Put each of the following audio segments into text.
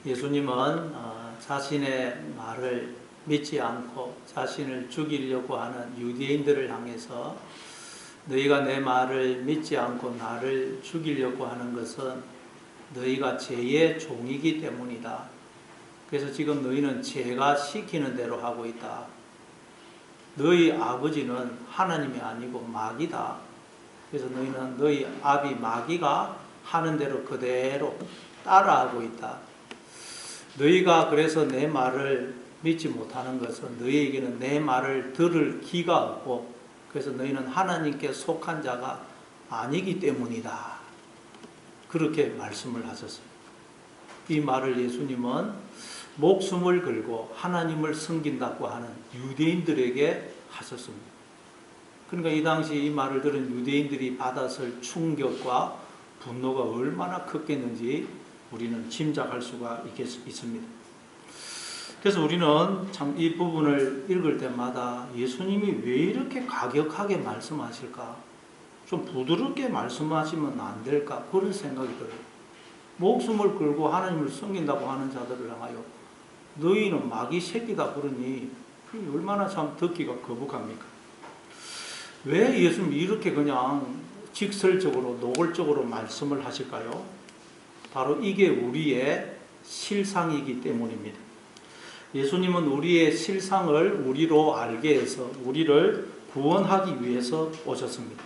예수님은 자신의 말을 믿지 않고 자신을 죽이려고 하는 유대인들을 향해서 너희가 내 말을 믿지 않고 나를 죽이려고 하는 것은 너희가 죄의 종이기 때문이다. 그래서 지금 너희는 죄가 시키는 대로 하고 있다. 너희 아버지는 하나님이 아니고 마귀다. 그래서 너희는 너희 아비 마귀가 하는 대로 그대로 따라하고 있다. 너희가 그래서 내 말을 믿지 못하는 것은 너희에게는 내 말을 들을 기가 없고 그래서 너희는 하나님께 속한 자가 아니기 때문이다. 그렇게 말씀을 하셨어요. 이 말을 예수님은 목숨을 걸고 하나님을 섬긴다고 하는 유대인들에게 하셨습니다. 그러니까 이 당시 이 말을 들은 유대인들이 받았을 충격과 분노가 얼마나 컸겠는지 우리는 짐작할 수가 있습니다. 그래서 우리는 참 이 부분을 읽을 때마다 예수님이 왜 이렇게 가격하게 말씀하실까? 좀 부드럽게 말씀하시면 안 될까? 그런 생각이 들어요. 목숨을 걸고 하나님을 섬긴다고 하는 자들을 향하여 너희는 마귀 새끼다 그러니 얼마나 참 듣기가 거북합니까? 왜 예수님이 이렇게 그냥 직설적으로 노골적으로 말씀을 하실까요? 바로 이게 우리의 실상이기 때문입니다. 예수님은 우리의 실상을 우리로 알게 해서 우리를 구원하기 위해서 오셨습니다.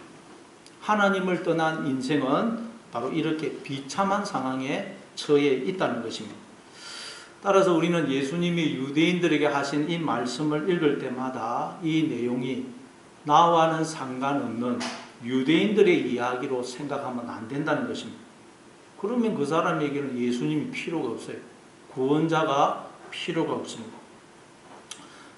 하나님을 떠난 인생은 바로 이렇게 비참한 상황에 처해 있다는 것입니다. 따라서 우리는 예수님이 유대인들에게 하신 이 말씀을 읽을 때마다 이 내용이 나와는 상관없는 유대인들의 이야기로 생각하면 안 된다는 것입니다. 그러면 그 사람에게는 예수님이 필요가 없어요. 구원자가 필요가 없습니다.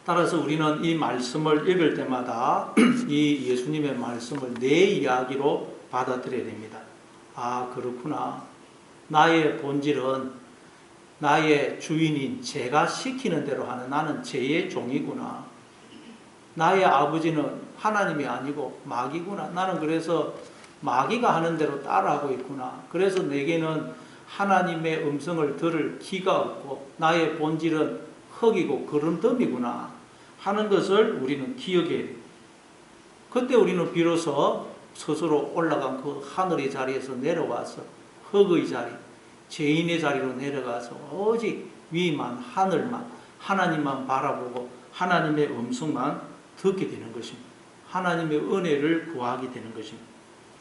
따라서 우리는 이 말씀을 읽을 때마다 이 예수님의 말씀을 내 이야기로 받아들여야 됩니다. 아, 그렇구나. 나의 본질은 나의 주인인 제가 시키는 대로 하는 나는 죄의 종이구나. 나의 아버지는 하나님이 아니고 마귀구나. 나는 그래서 마귀가 하는 대로 따라하고 있구나. 그래서 내게는 하나님의 음성을 들을 기가 없고 나의 본질은 흙이고 거름더미구나 하는 것을 우리는 기억해야 돼요. 그때 우리는 비로소 스스로 올라간 그 하늘의 자리에서 내려와서 흙의 자리, 죄인의 자리로 내려가서 오직 위만 하늘만 하나님만 바라보고 하나님의 음성만 듣게 되는 것입니다. 하나님의 은혜를 구하게 되는 것입니다.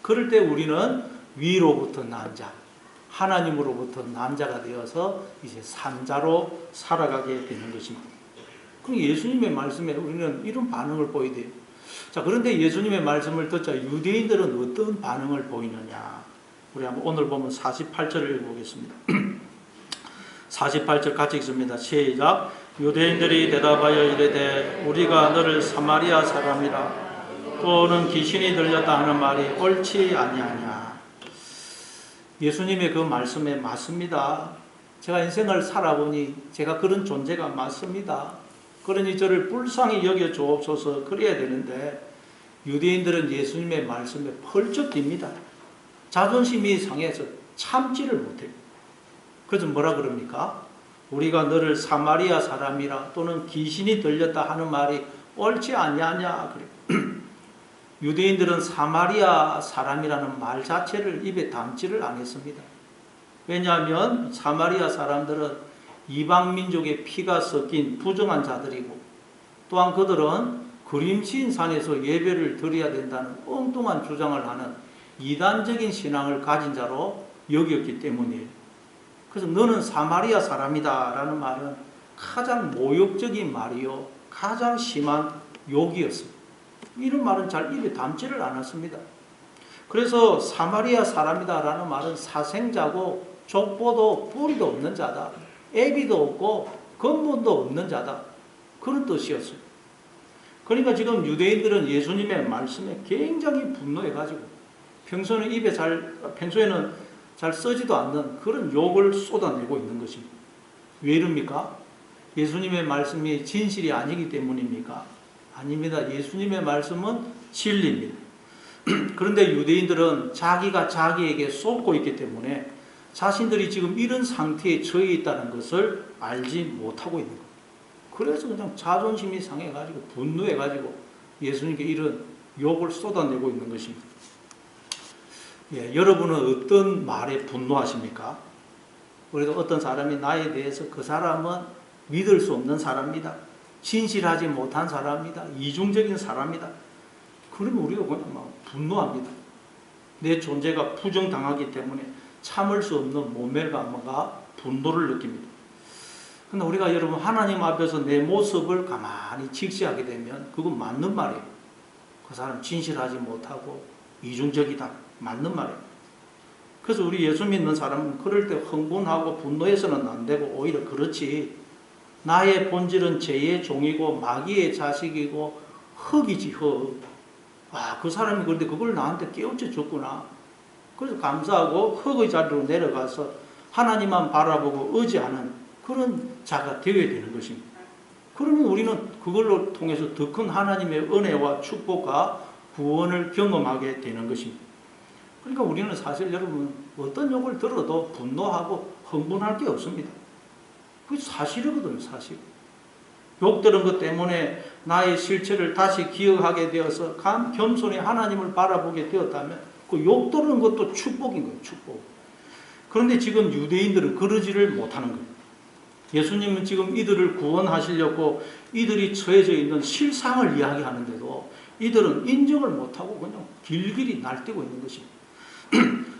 그럴 때 우리는 위로부터 난 자, 하나님으로부터 난 자가 되어서 이제 산자로 살아가게 되는 것입니다. 그럼 예수님의 말씀에 우리는 이런 반응을 보여야 돼요. 자, 그런데 예수님의 말씀을 듣자 유대인들은 어떤 반응을 보이느냐? 우리 한번 오늘 보면 48절을 읽어보겠습니다. 48절 같이 읽습니다. 시작. 유대인들이 대답하여 이르되 우리가 너를 사마리아 사람이라 또는 귀신이 들렸다 하는 말이 옳지 아니하냐. 예수님의 그 말씀에 맞습니다. 제가 인생을 살아보니 제가 그런 존재가 맞습니다. 그러니 저를 불쌍히 여겨 주옵소서 그래야 되는데 유대인들은 예수님의 말씀에 펄쩍 뜁니다. 자존심이 상해서 참지를 못해요. 그래서 뭐라 그럽니까? 우리가 너를 사마리아 사람이라 또는 귀신이 들렸다 하는 말이 옳지 아니하냐 그래요. 유대인들은 사마리아 사람이라는 말 자체를 입에 담지를 않았습니다. 왜냐하면 사마리아 사람들은 이방민족의 피가 섞인 부정한 자들이고 또한 그들은 그림신 산에서 예배를 드려야 된다는 엉뚱한 주장을 하는 이단적인 신앙을 가진 자로 여겼기 때문이에요. 그래서 너는 사마리아 사람이다 라는 말은 가장 모욕적인 말이요 가장 심한 욕이었습니다. 이런 말은 잘 입에 담지를 않았습니다. 그래서 사마리아 사람이다 라는 말은 사생자고 족보도 뿌리도 없는 자다. 애비도 없고 근본도 없는 자다. 그런 뜻이었어요. 그러니까 지금 유대인들은 예수님의 말씀에 굉장히 분노해가지고 평소에는 잘 쓰지도 않는 그런 욕을 쏟아내고 있는 것입니다. 왜 이럽니까? 예수님의 말씀이 진실이 아니기 때문입니까? 아닙니다. 예수님의 말씀은 진리입니다. 그런데 유대인들은 자기가 자기에게 쏟고 있기 때문에 자신들이 지금 이런 상태에 처해 있다는 것을 알지 못하고 있는 거예요. 그래서 그냥 자존심이 상해가지고 분노해가지고 예수님께 이런 욕을 쏟아내고 있는 것입니다. 예, 여러분은 어떤 말에 분노하십니까? 우리도 어떤 사람이 나에 대해서 그 사람은 믿을 수 없는 사람이다, 진실하지 못한 사람이다, 이중적인 사람이다, 그러면 우리가 그냥 막 분노합니다. 내 존재가 부정당하기 때문에 참을 수 없는 모멸감과 분노를 느낍니다. 그러나 우리가 여러분 하나님 앞에서 내 모습을 가만히 직시하게 되면 그건 맞는 말이에요. 그 사람 진실하지 못하고 이중적이다, 맞는 말이에요. 그래서 우리 예수 믿는 사람은 그럴 때 흥분하고 분노해서는 안 되고 오히려 그렇지, 나의 본질은 죄의 종이고 마귀의 자식이고 흙이지 흙. 아, 그 사람이 그런데 그걸 나한테 깨우쳐 줬구나. 그래서 감사하고 흙의 자리로 내려가서 하나님만 바라보고 의지하는 그런 자가 되어야 되는 것입니다. 그러면 우리는 그걸로 통해서 더 큰 하나님의 은혜와 축복과 구원을 경험하게 되는 것입니다. 그러니까 우리는 사실 여러분 어떤 욕을 들어도 분노하고 흥분할 게 없습니다. 그게 사실이거든요, 사실. 욕 들은 것 때문에 나의 실체를 다시 기억하게 되어서 겸손히 하나님을 바라보게 되었다면 그 욕 들은 것도 축복인 거예요, 축복. 그런데 지금 유대인들은 그러지를 못하는 거예요. 예수님은 지금 이들을 구원하시려고 이들이 처해져 있는 실상을 이야기하는데도 이들은 인정을 못하고 그냥 길길이 날뛰고 있는 것입니다.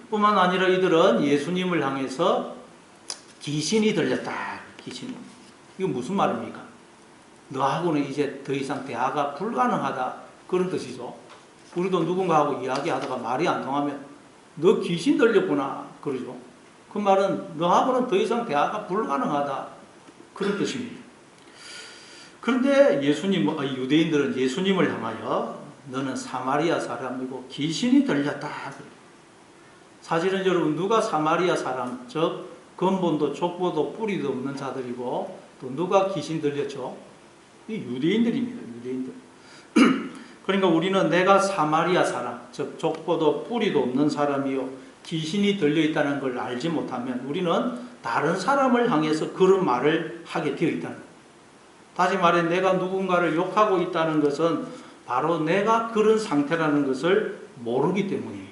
뿐만 아니라 이들은 예수님을 향해서 귀신이 들렸다, 귀신. 이거 무슨 말입니까? 너하고는 이제 더 이상 대화가 불가능하다, 그런 뜻이죠. 우리도 누군가하고 이야기하다가 말이 안 통하면 너 귀신 들렸구나 그러죠. 그 말은 너하고는 더 이상 대화가 불가능하다, 그런 뜻입니다. 그런데 유대인들은 예수님을 향하여 너는 사마리아 사람이고 귀신이 들렸다. 사실은 여러분 누가 사마리아 사람, 즉 근본도 족보도 뿌리도 없는 자들이고 또 누가 귀신 들렸죠? 이 유대인들입니다. 유대인들. 그러니까 우리는 내가 사마리아 사람, 즉 족보도 뿌리도 없는 사람이요 귀신이 들려있다는 걸 알지 못하면 우리는 다른 사람을 향해서 그런 말을 하게 되어 있다는 거예요. 다시 말해 내가 누군가를 욕하고 있다는 것은 바로 내가 그런 상태라는 것을 모르기 때문입니다.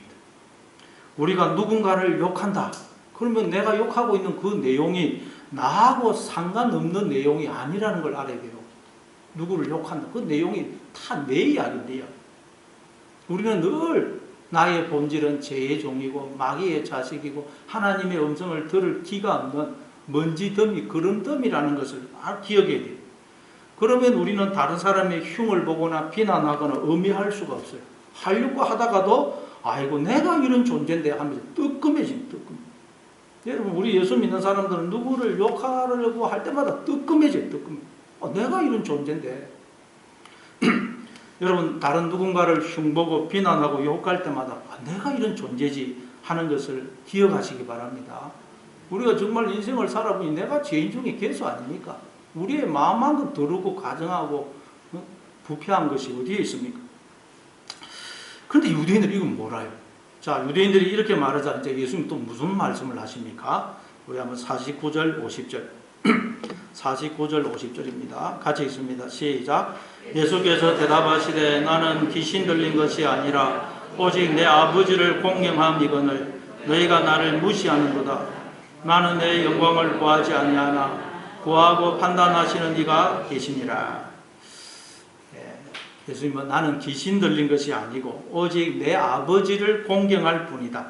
우리가 누군가를 욕한다, 그러면 내가 욕하고 있는 그 내용이 나하고 상관없는 내용이 아니라는 걸 알아야 돼요. 누구를 욕한다, 그 내용이 다 내 이야기인데요. 우리는 늘 나의 본질은 죄의 종이고 마귀의 자식이고 하나님의 음성을 들을 기가 없는 먼지 더미, 그런 더미라는 것을 기억해야 돼요. 그러면 우리는 다른 사람의 흉을 보거나 비난하거나 의미할 수가 없어요. 하려고 하다가도 아이고 내가 이런 존재인데 하면서 뜨끔해집니다. 여러분 우리 예수 믿는 사람들은 누구를 욕하려고 할 때마다 뜨끔해져요. 내가 이런 존재인데. 여러분 다른 누군가를 흉보고 비난하고 욕할 때마다 내가 이런 존재지 하는 것을 기억하시기 바랍니다. 우리가 정말 인생을 살아보니 내가 죄인 중에 괴수 아닙니까? 우리의 마음만큼 더럽고 가정하고 부패한 것이 어디에 있습니까? 그런데 유대인들이 이건 몰라요. 자, 유대인들이 이렇게 말하자 이제 예수님 또 무슨 말씀을 하십니까? 우리 한번 49절 50절 49절 50절입니다. 같이 읽습니다. 시작. 예수께서 대답하시되 나는 귀신 들린 것이 아니라 오직 내 아버지를 공경함이거늘 너희가 나를 무시하는도다. 나는 내 영광을 구하지 아니하나 구하고 판단하시는 이가 계시니라. 예수님은 나는 귀신 들린 것이 아니고 오직 내 아버지를 공경할 뿐이다.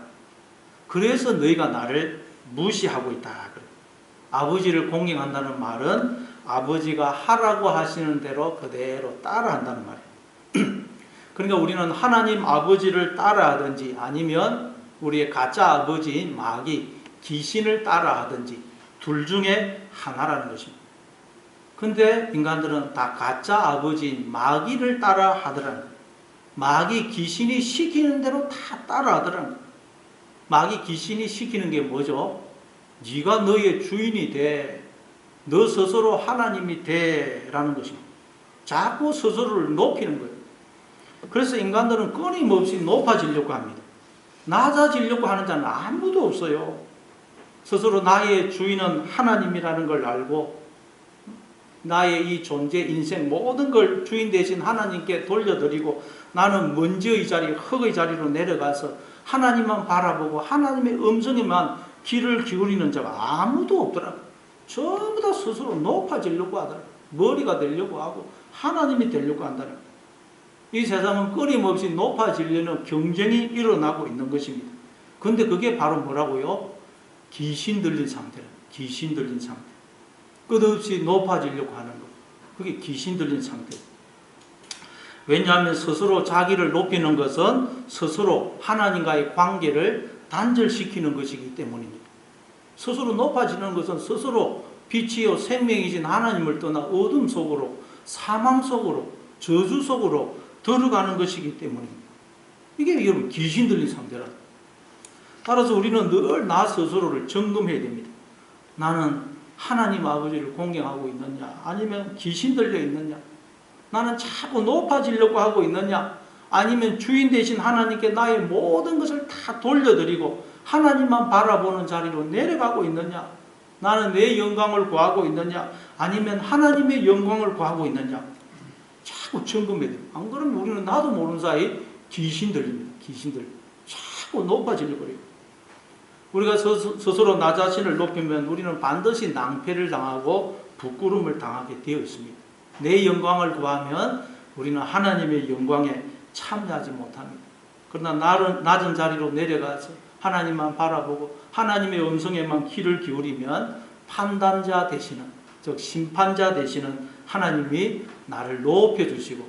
그래서 너희가 나를 무시하고 있다. 아버지를 공경한다는 말은 아버지가 하라고 하시는 대로 그대로 따라한다는 말이에요. 그러니까 우리는 하나님 아버지를 따라하든지 아니면 우리의 가짜 아버지인 마귀, 귀신을 따라하든지 둘 중에 하나라는 것입니다. 근데 인간들은 다 가짜 아버지인 마귀를 따라하더라는 거예요. 마귀 귀신이 시키는 대로 다 따라하더라는 거예요. 마귀 귀신이 시키는 게 뭐죠? 네가 너의 주인이 돼. 너 스스로 하나님이 돼라는 것입니다. 자꾸 스스로를 높이는 거예요. 그래서 인간들은 끊임없이 높아지려고 합니다. 낮아지려고 하는 자는 아무도 없어요. 스스로 나의 주인은 하나님이라는 걸 알고 나의 이 존재, 인생 모든 걸 주인 대신 하나님께 돌려드리고 나는 먼지의 자리, 흙의 자리로 내려가서 하나님만 바라보고 하나님의 음성에만 귀를 기울이는 자가 아무도 없더라고요. 전부 다 스스로 높아지려고 하더라고요. 머리가 되려고 하고 하나님이 되려고 한다는 거예요. 이 세상은 끊임없이 높아지려는 경쟁이 일어나고 있는 것입니다. 근데 그게 바로 뭐라고요? 귀신 들린 상태라. 귀신 들린 상태. 끝없이 높아지려고 하는 것. 그게 귀신 들린 상태. 왜냐하면 스스로 자기를 높이는 것은 스스로 하나님과의 관계를 단절시키는 것이기 때문입니다. 스스로 높아지는 것은 스스로 빛이요 생명이신 하나님을 떠나 어둠 속으로, 사망 속으로, 저주 속으로 들어가는 것이기 때문입니다. 이게 여러분 귀신 들린 상태라. 따라서 우리는 늘 나 스스로를 점검해야 됩니다. 나는 하나님 아버지를 공경하고 있느냐, 아니면 귀신 들려 있느냐, 나는 자꾸 높아지려고 하고 있느냐, 아니면 주인 대신 하나님께 나의 모든 것을 다 돌려드리고 하나님만 바라보는 자리로 내려가고 있느냐, 나는 내 영광을 구하고 있느냐, 아니면 하나님의 영광을 구하고 있느냐, 자꾸 점검해야 돼요. 안 그러면 우리는 나도 모르는 사이 귀신 들립니다. 귀신 들려. 자꾸 높아지려고 그래요. 우리가 스스로 나 자신을 높이면 우리는 반드시 낭패를 당하고 부끄러움을 당하게 되어 있습니다. 내 영광을 구하면 우리는 하나님의 영광에 참여하지 못합니다. 그러나 낮은 자리로 내려가서 하나님만 바라보고 하나님의 음성에만 귀를 기울이면 판단자 되시는, 즉 심판자 되시는 하나님이 나를 높여주시고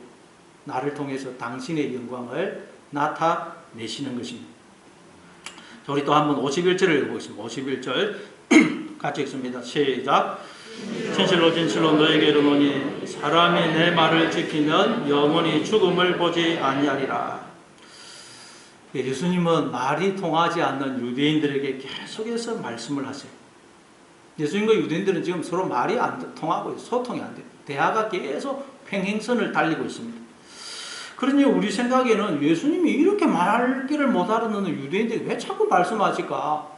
나를 통해서 당신의 영광을 나타내시는 것입니다. 자, 우리 또 한번 51절을 읽어보겠습니다. 51절 같이 읽습니다. 시작. 진실로 진실로 너에게 이르노니 사람이 내 말을 지키면 영원히 죽음을 보지 아니하리라. 예수님은 말이 통하지 않는 유대인들에게 계속해서 말씀을 하세요. 예수님과 유대인들은 지금 서로 말이 안 통하고 소통이 안 돼요. 대화가 계속 평행선을 달리고 있습니다. 그러니 우리 생각에는 예수님이 이렇게 말귀를 못 알아듣는 유대인들이 왜 자꾸 말씀하실까?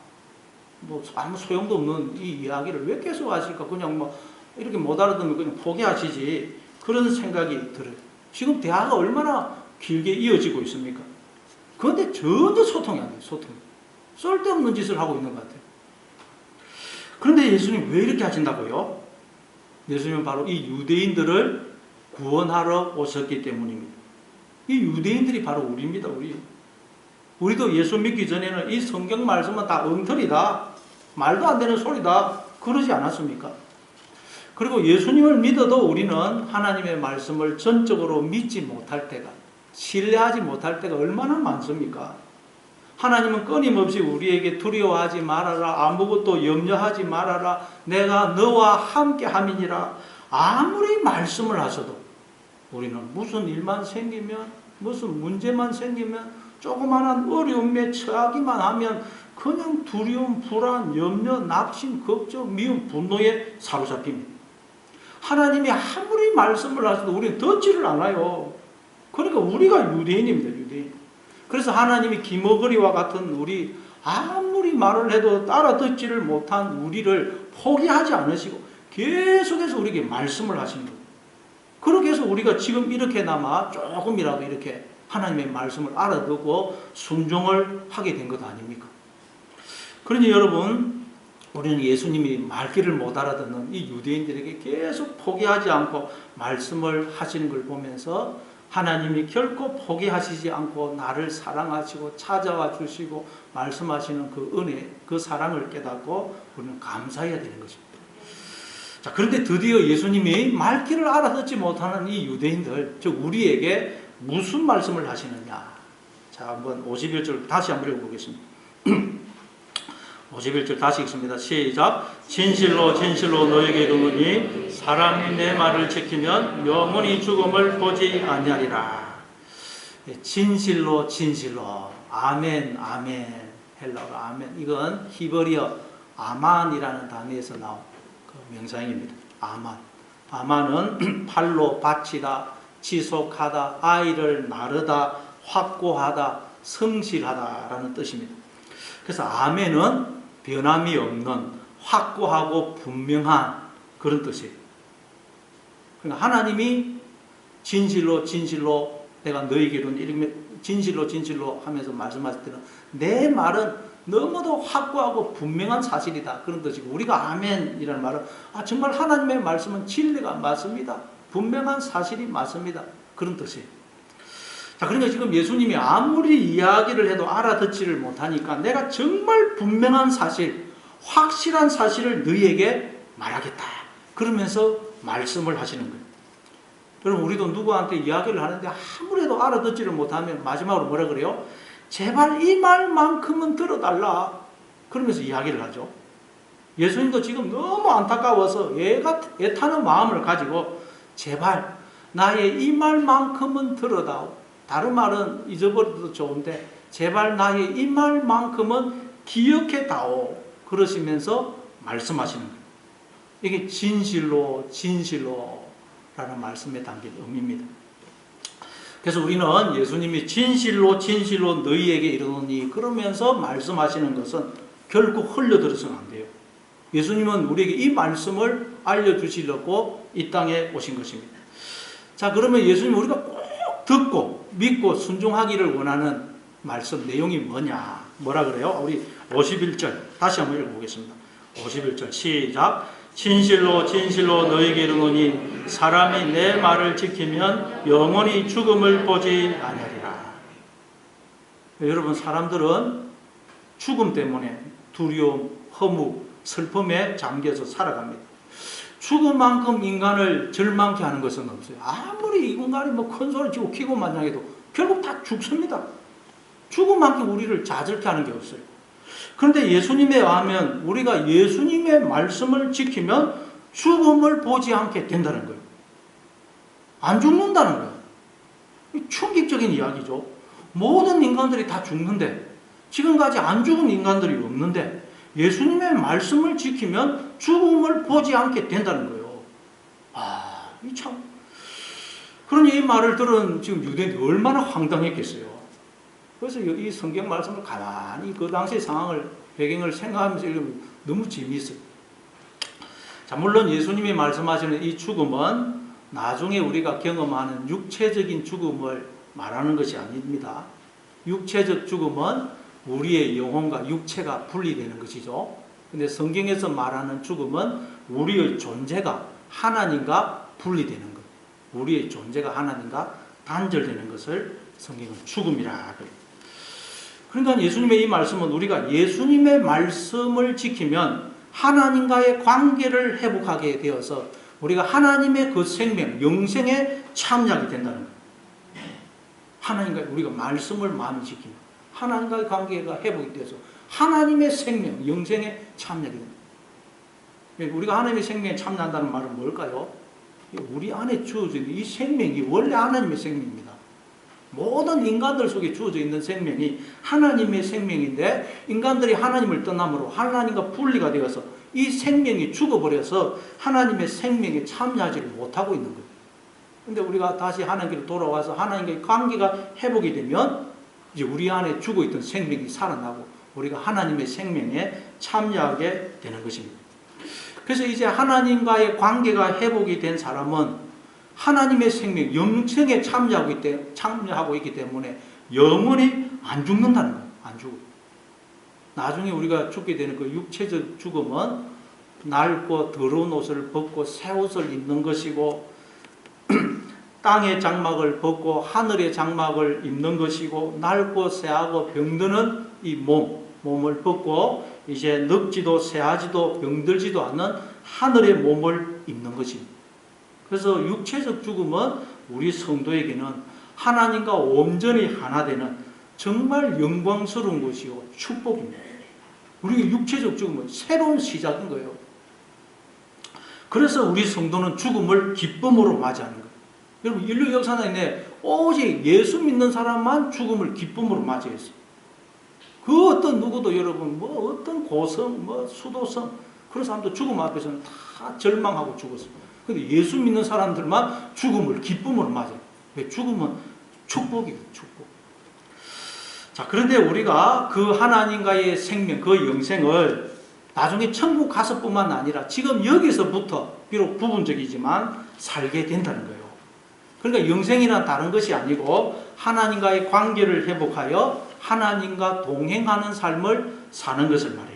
뭐 아무 소용도 없는 이 이야기를 왜 계속 하실까? 그냥 뭐 이렇게 못 알아듣으면 그냥 포기하시지. 그런 생각이 들어요. 지금 대화가 얼마나 길게 이어지고 있습니까? 그런데 전혀 소통이 안 돼요. 소통이. 쓸데없는 짓을 하고 있는 것 같아요. 그런데 예수님 왜 이렇게 하신다고요? 예수님은 바로 이 유대인들을 구원하러 오셨기 때문입니다. 이 유대인들이 바로 우리입니다. 우리도 예수 믿기 전에는 이 성경 말씀은 다 엉터리다, 말도 안 되는 소리다, 그러지 않았습니까? 그리고 예수님을 믿어도 우리는 하나님의 말씀을 전적으로 믿지 못할 때가, 신뢰하지 못할 때가 얼마나 많습니까? 하나님은 끊임없이 우리에게 두려워하지 말아라, 아무것도 염려하지 말아라, 내가 너와 함께 함이니라 아무리 말씀을 하셔도 우리는 무슨 일만 생기면, 무슨 문제만 생기면, 조그마한 어려움에 처하기만 하면 그냥 두려움, 불안, 염려, 낙심, 걱정, 미움, 분노에 사로잡힙니다. 하나님이 아무리 말씀을 하셔도 우리는 듣지를 않아요. 그러니까 우리가 유대인입니다. 유대인. 그래서 하나님이 기머거리와 같은 우리, 아무리 말을 해도 따라듣지를 못한 우리를 포기하지 않으시고 계속해서 우리에게 말씀을 하시는 거예요. 그렇게 해서 우리가 지금 이렇게나마 조금이라도 이렇게 하나님의 말씀을 알아듣고 순종을 하게 된 것 아닙니까? 그러니 여러분, 우리는 예수님이 말귀를 못 알아듣는 이 유대인들에게 계속 포기하지 않고 말씀을 하시는 걸 보면서 하나님이 결코 포기하시지 않고 나를 사랑하시고 찾아와 주시고 말씀하시는 그 은혜, 그 사랑을 깨닫고 우리는 감사해야 되는 것입니다. 자, 그런데 드디어 예수님이 말귀를 알아듣지 못하는 이 유대인들, 즉 우리에게 무슨 말씀을 하시느냐. 자, 한번 51절 다시 한번 읽어보겠습니다. 51절 다시 읽습니다. 시작. 진실로 진실로 너에게 이르노니 사람이 내 말을 지키면 영원히 죽음을 보지 아니하리라. 진실로 진실로. 아멘 아멘. 헬라어 아멘. 이건 히브리어 아만이라는 단어에서 나온 그 명사형입니다. 아만. 아만은 팔로 바치다, 지속하다, 아이를 나르다, 확고하다, 성실하다라는 뜻입니다. 그래서 아멘은 변함이 없는 확고하고 분명한 그런 뜻이에요. 그러니까 하나님이 진실로 진실로 내가 너희에게로는 이렇게 진실로 진실로 하면서 말씀하실 때는 내 말은 너무도 확고하고 분명한 사실이다 그런 뜻이고, 우리가 아멘이라는 말은 정말 하나님의 말씀은 진리가 맞습니다, 분명한 사실이 맞습니다 그런 뜻이에요. 자, 그러니까 지금 예수님이 아무리 이야기를 해도 알아듣지를 못하니까 내가 정말 분명한 사실, 확실한 사실을 너희에게 말하겠다 그러면서 말씀을 하시는 거예요. 여러분, 우리도 누구한테 이야기를 하는데 아무래도 알아듣지를 못하면 마지막으로 뭐라 그래요? 제발 이 말만큼은 들어달라 그러면서 이야기를 하죠. 예수님도 지금 너무 안타까워서 애타는 마음을 가지고 제발 나의 이 말만큼은 들어다오. 다른 말은 잊어버려도 좋은데 제발 나의 이 말만큼은 기억해다오 그러시면서 말씀하시는 거예요. 이게 진실로 진실로 라는 말씀에 담긴 의미입니다. 그래서 우리는 예수님이 진실로 진실로 너희에게 이르노니 그러면서 말씀하시는 것은 결코 흘려들어서는 안 돼요. 예수님은 우리에게 이 말씀을 알려주시려고 이 땅에 오신 것입니다. 자, 그러면 예수님 우리가 꼭 듣고 믿고 순종하기를 원하는 말씀 내용이 뭐냐? 뭐라 그래요? 우리 51절 다시 한번 읽어보겠습니다. 51절 시작. 진실로 진실로 너희에게 이르노니 사람이 내 말을 지키면 영원히 죽음을 보지 아니하리라. 여러분, 사람들은 죽음 때문에 두려움, 허무, 슬픔에 잠겨서 살아갑니다. 죽음만큼 인간을 절망케 하는 것은 없어요. 아무리 이 인간이 큰 소리 치고 키고 만장해도 결국 다 죽습니다. 죽음만큼 우리를 좌절케 하는 게 없어요. 그런데 예수님에 의하면 우리가 예수님의 말씀을 지키면 죽음을 보지 않게 된다는 거예요. 안 죽는다는 거예요. 충격적인 이야기죠. 모든 인간들이 다 죽는데, 지금까지 안 죽은 인간들이 없는데 예수님의 말씀을 지키면 죽음을 보지 않게 된다는 거예요. 이 참. 그러니 이 말을 들은 지금 유대인들이 얼마나 황당했겠어요. 그래서 이 성경 말씀을 가만히 그 당시 상황을, 배경을 생각하면서 읽으면 너무 재미있어요. 자, 물론 예수님이 말씀하시는 이 죽음은 나중에 우리가 경험하는 육체적인 죽음을 말하는 것이 아닙니다. 육체적 죽음은 우리의 영혼과 육체가 분리되는 것이죠. 근데 성경에서 말하는 죽음은 우리의 존재가 하나님과 분리되는 것, 우리의 존재가 하나님과 단절되는 것을 성경은 죽음이라 그래요. 그러니까 예수님의 이 말씀은 우리가 예수님의 말씀을 지키면 하나님과의 관계를 회복하게 되어서 우리가 하나님의 그 생명, 영생에 참여하게 된다는 거예요. 하나님과 우리가 말씀을 많이 지키면 하나님과의 관계가 회복이 돼서 하나님의 생명, 영생에 참여하게 됩니다. 우리가 하나님의 생명에 참여한다는 말은 뭘까요? 우리 안에 주어져 있는 이 생명이 원래 하나님의 생명입니다. 모든 인간들 속에 주어져 있는 생명이 하나님의 생명인데 인간들이 하나님을 떠남으로 하나님과 분리가 되어서 이 생명이 죽어버려서 하나님의 생명에 참여하지를 못하고 있는 거예요. 근데 우리가 다시 하나님께로 돌아와서 하나님과의 관계가 회복이 되면 이제 우리 안에 죽어있던 생명이 살아나고 우리가 하나님의 생명에 참여하게 되는 것입니다. 그래서 이제 하나님과의 관계가 회복이 된 사람은 하나님의 생명, 영생에 참여하고 있기 때문에 영원히 안 죽는다는 거예요. 안 죽어요. 나중에 우리가 죽게 되는 그 육체적 죽음은 낡고 더러운 옷을 벗고 새 옷을 입는 것이고 땅의 장막을 벗고 하늘의 장막을 입는 것이고 낡고 쇠하고 병드는 이 몸을 벗고 이제 늙지도 쇠하지도 병들지도 않는 하늘의 몸을 입는 것입니다. 그래서 육체적 죽음은 우리 성도에게는 하나님과 온전히 하나 되는 정말 영광스러운 것이요 축복입니다. 우리 육체적 죽음은 새로운 시작인 거예요. 그래서 우리 성도는 죽음을 기쁨으로 맞이하는 거예요. 여러분, 인류 역사 내내 오직 예수 믿는 사람만 죽음을 기쁨으로 맞이했어요. 그 어떤 누구도 여러분 어떤 고성 수도성 그런 사람도 죽음 앞에서는 다 절망하고 죽었어요. 근데 예수 믿는 사람들만 죽음을 기쁨으로 맞아요. 왜? 죽음은 축복이에요. 축복. 자, 그런데 우리가 그 하나님과의 생명, 그 영생을 나중에 천국 가서 뿐만 아니라 지금 여기서부터 비록 부분적이지만 살게 된다는 거예요. 그러니까 영생이란 다른 것이 아니고 하나님과의 관계를 회복하여 하나님과 동행하는 삶을 사는 것을 말해요.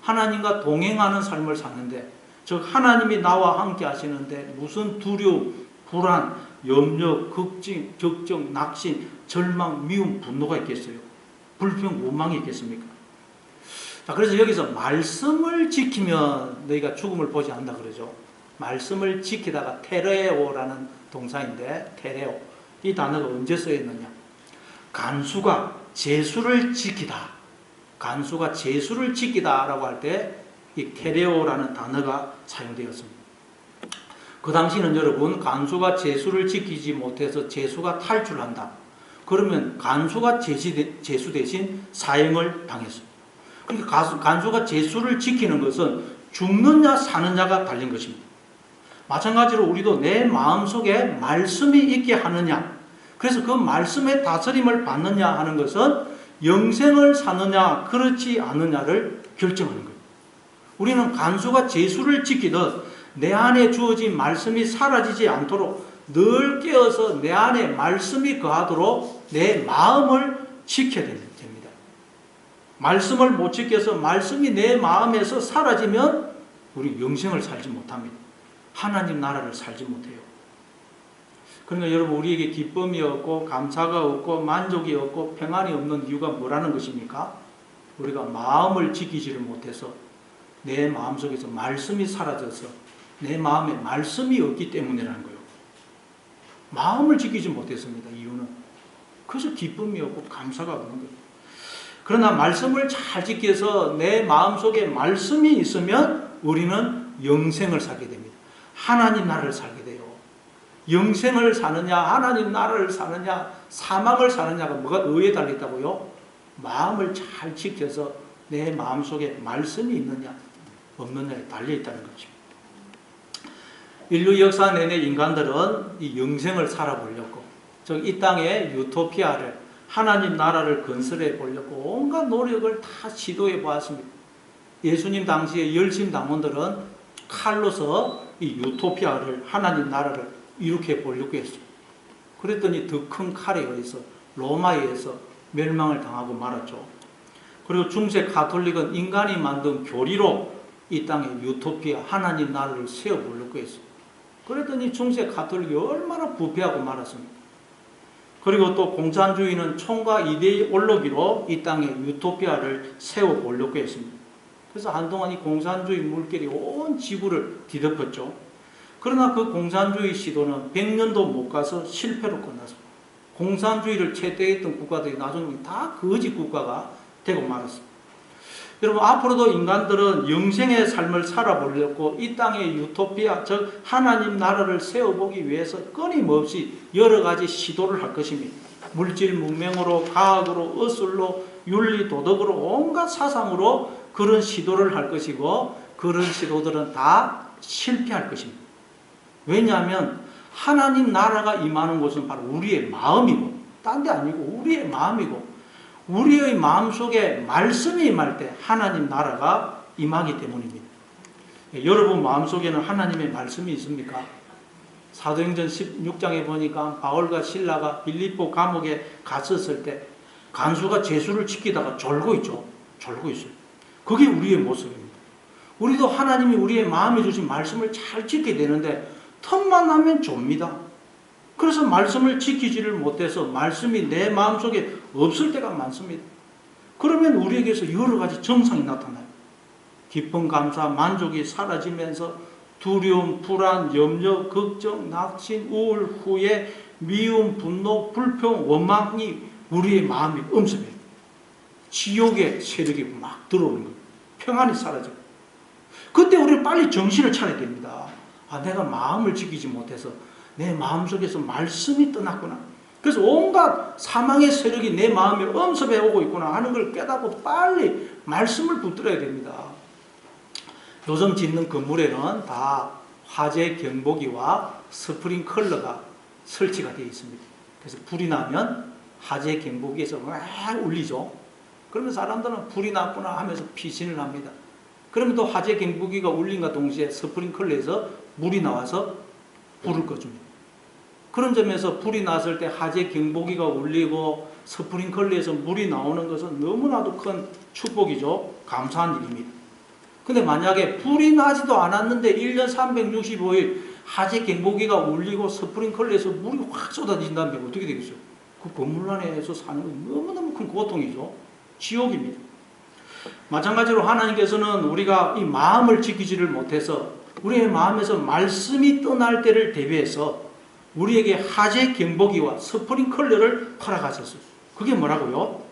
하나님과 동행하는 삶을 사는데, 즉 하나님이 나와 함께 하시는데 무슨 두려움, 불안, 염려, 걱정, 낙심, 절망, 미움, 분노가 있겠어요? 불평, 원망이 있겠습니까? 자, 그래서 여기서 말씀을 지키면 너희가 죽음을 보지 않는다 그러죠. 말씀을 지키다가 테레오라는 동사인데, 테레오, 이 단어가 언제 쓰였느냐? 간수가 제수를 지키다, 간수가 제수를 지키다라고 할 때 이 테레오라는 단어가 사용되었습니다. 그 당시는 여러분, 간수가 제수를 지키지 못해서 제수가 탈출한다, 그러면 간수가 제수 대신 사형을 당했습니다. 그러니까 간수가 제수를 지키는 것은 죽느냐 사느냐가 달린 것입니다. 마찬가지로 우리도 내 마음속에 말씀이 있게 하느냐, 그래서 그 말씀의 다스림을 받느냐 하는 것은 영생을 사느냐 그렇지 않느냐를 결정하는 거예요. 우리는 간수가 제수를 지키듯 내 안에 주어진 말씀이 사라지지 않도록 늘 깨어서 내 안에 말씀이 거하도록 내 마음을 지켜야 됩니다. 말씀을 못 지켜서 말씀이 내 마음에서 사라지면 우리 영생을 살지 못합니다. 하나님 나라를 살지 못해요. 그러니까 여러분, 우리에게 기쁨이 없고 감사가 없고 만족이 없고 평안이 없는 이유가 뭐라는 것입니까? 우리가 마음을 지키지를 못해서 내 마음속에서 말씀이 사라져서 내 마음에 말씀이 없기 때문이라는 거예요. 마음을 지키지 못했습니다. 이유는. 그래서 기쁨이 없고 감사가 없는 거예요. 그러나 말씀을 잘 지켜서 내 마음속에 말씀이 있으면 우리는 영생을 살게 됩니다. 하나님 나라를 살게 돼요. 영생을 사느냐 하나님 나라를 사느냐 사망을 사느냐가 뭐가 의에 달려있다고요? 마음을 잘 지켜서 내 마음속에 말씀이 있느냐 없느냐에 달려있다는 거죠. 인류 역사 내내 인간들은 이 영생을 살아보려고, 즉 이 땅의 유토피아를, 하나님 나라를 건설해 보려고 온갖 노력을 다 시도해 보았습니다. 예수님 당시의 열심 당원들은 칼로서 이 유토피아를, 하나님 나라를 이룩해 보려고 했어요. 그랬더니 더 큰 칼에 의해서 로마에 의해서 멸망을 당하고 말았죠. 그리고 중세 가톨릭은 인간이 만든 교리로 이 땅에 유토피아, 하나님 나라를 세워보려고 했어요. 그랬더니 중세 가톨릭이 얼마나 부패하고 말았습니까? 그리고 또 공산주의는 총과 이데올로기로 이 땅에 유토피아를 세워보려고 했습니다. 그래서 한동안 이 공산주의 물결이 온 지구를 뒤덮었죠. 그러나 그 공산주의 시도는 100년도 못 가서 실패로 끝났습니다. 공산주의를 채택했던 국가들이 나중에 다 거지 국가가 되고 말았습니다. 여러분, 앞으로도 인간들은 영생의 삶을 살아보려고 이 땅의 유토피아, 즉 하나님 나라를 세워보기 위해서 끊임없이 여러 가지 시도를 할 것입니다. 물질 문명으로, 과학으로, 의술로, 윤리, 도덕으로, 온갖 사상으로 그런 시도를 할 것이고, 그런 시도들은 다 실패할 것입니다. 왜냐하면 하나님 나라가 임하는 곳은 바로 우리의 마음이고, 딴 데 아니고 우리의 마음이고, 우리의 마음속에 말씀이 임할 때 하나님 나라가 임하기 때문입니다. 여러분 마음속에는 하나님의 말씀이 있습니까? 사도행전 16장에 보니까 바울과 실라가 빌립보 감옥에 갔었을 때 간수가 제수를 지키다가 졸고 있죠. 졸고 있어요. 그게 우리의 모습입니다. 우리도 하나님이 우리의 마음에 주신 말씀을 잘 지켜야 되는데 틈만 나면 좁니다. 그래서 말씀을 지키지를 못해서 말씀이 내 마음속에 없을 때가 많습니다. 그러면 우리에게서 여러 가지 증상이 나타나요. 기쁨, 감사, 만족이 사라지면서 두려움, 불안, 염려, 걱정, 낙심, 우울, 후회, 미움, 분노, 불평, 원망이 우리의 마음에 엄습해요. 지옥의 세력이 막 들어오는 거예요. 평안이 사라져요. 그때 우리는 빨리 정신을 차려야 됩니다. 아, 내가 마음을 지키지 못해서 내 마음속에서 말씀이 떠났구나. 그래서 온갖 사망의 세력이 내 마음에 엄습해 오고 있구나 하는 걸 깨닫고 빨리 말씀을 붙들어야 됩니다. 요즘 짓는 건물에는 다 화재 경보기와 스프링클러가 설치가 되어 있습니다. 그래서 불이 나면 화재 경보기에서 막 울리죠. 그러면 사람들은 불이 났구나 하면서 피신을 합니다. 그러면 또 화재 경보기가 울림과 동시에 스프링클러에서 물이 나와서 불을 꺼줍니다. 그런 점에서 불이 났을 때 화재 경보기가 울리고 스프링클러에서 물이 나오는 것은 너무나도 큰 축복이죠. 감사한 일입니다. 근데 만약에 불이 나지도 않았는데 1년 365일 화재 경보기가 울리고 스프링클러에서 물이 확 쏟아진다면 어떻게 되겠어요? 그 건물 안에서 사는 건 너무너무 큰 고통이죠. 지옥입니다. 마찬가지로 하나님께서는 우리가 이 마음을 지키지를 못해서 우리의 마음에서 말씀이 떠날 때를 대비해서 우리에게 화재 경보기와 스프링클러를 허락하셨어요. 그게 뭐라고요?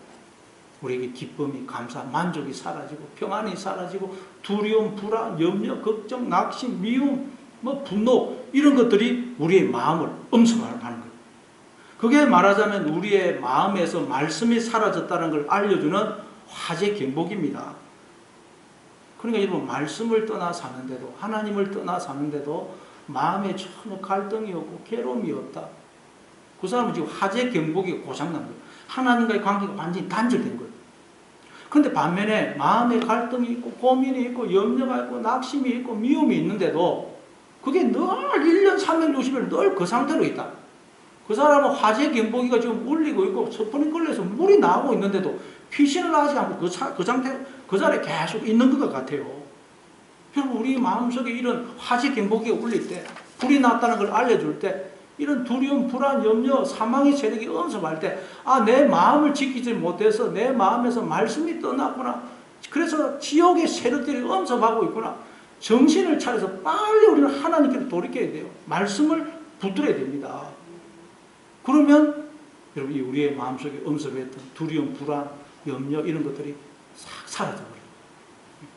우리에게 기쁨이, 감사, 만족이 사라지고 평안이 사라지고 두려움, 불안, 염려, 걱정, 낙심, 미움, 분노 이런 것들이 우리의 마음을 엄습하는 거예요. 그게 말하자면 우리의 마음에서 말씀이 사라졌다는 걸 알려주는 화재 경보기입니다. 그러니까 여러분 말씀을 떠나 사는데도 하나님을 떠나 사는데도 마음에 전혀 갈등이 없고 괴로움이 없다. 그 사람은 지금 화재 경보기가 고장난 거예요. 하나님과의 관계가 완전히 단절된 거예요. 그런데 반면에 마음에 갈등이 있고 고민이 있고 염려가 있고 낙심이 있고 미움이 있는데도 그게 늘 1년 360일 늘 그 상태로 있다. 그 사람은 화재 경보기가 지금 울리고 있고 스프링클러에서 물이 나오고 있는데도 피신을 하지 않고 그 상태, 그 자리에 계속 있는 것 같아요. 여러분, 우리 마음속에 이런 화재 경보기가 울릴 때, 불이 났다는 걸 알려줄 때, 이런 두려움, 불안, 염려, 사망의 세력이 엄습할 때, 내 마음을 지키지 못해서 내 마음에서 말씀이 떠났구나. 그래서 지옥의 세력들이 엄습하고 있구나. 정신을 차려서 빨리 우리는 하나님께로 돌이켜야 돼요. 말씀을 붙들어야 됩니다. 그러면 여러분 우리의 마음속에 엄습했던 두려움, 불안, 염려 이런 것들이 싹 사라져버려요.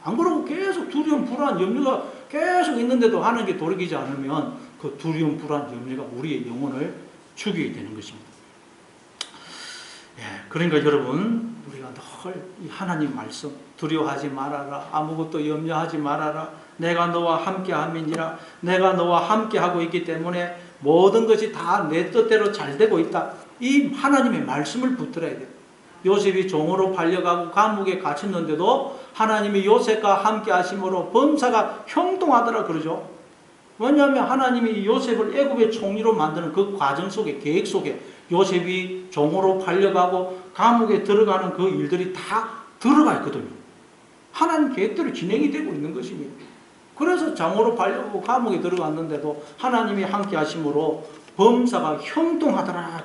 안 그러고 계속 두려움, 불안, 염려가 계속 있는데도 하나님께 돌이키지 않으면 그 두려움, 불안, 염려가 우리의 영혼을 죽이게 되는 것입니다. 그러니까 여러분 우리가 늘 이 하나님 말씀 두려워하지 말아라. 아무것도 염려하지 말아라. 내가 너와 함께함이니라. 내가 너와 함께하고 있기 때문에 모든 것이 다 내 뜻대로 잘 되고 있다. 이 하나님의 말씀을 붙들어야 돼요. 요셉이 종으로 팔려가고 감옥에 갇혔는데도 하나님이 요셉과 함께 하심으로 범사가 형통하더라 그러죠. 왜냐하면 하나님이 요셉을 애굽의 총리로 만드는 그 과정 속에, 계획 속에 요셉이 종으로 팔려가고 감옥에 들어가는 그 일들이 다 들어가 있거든요. 하나님 계획대로 진행이 되고 있는 것입니다. 그래서 장으로 팔려가고 감옥에 들어갔는데도 하나님이 함께 하심으로 범사가 형통하더라.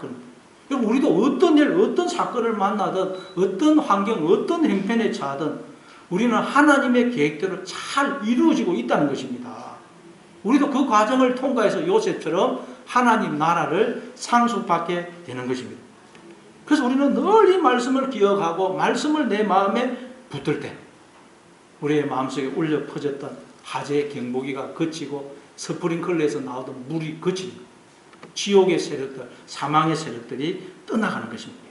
여러분, 우리도 어떤 일, 어떤 사건을 만나든, 어떤 환경, 어떤 형편에 처하든 우리는 하나님의 계획대로 잘 이루어지고 있다는 것입니다. 우리도 그 과정을 통과해서 요셉처럼 하나님 나라를 상속받게 되는 것입니다. 그래서 우리는 늘 이 말씀을 기억하고 말씀을 내 마음에 붙들 때 우리의 마음속에 울려 퍼졌던 화재의 경보기가 그치고 스프링클러에서 나오던 물이 그치는 지옥의 세력들, 사망의 세력들이 떠나가는 것입니다.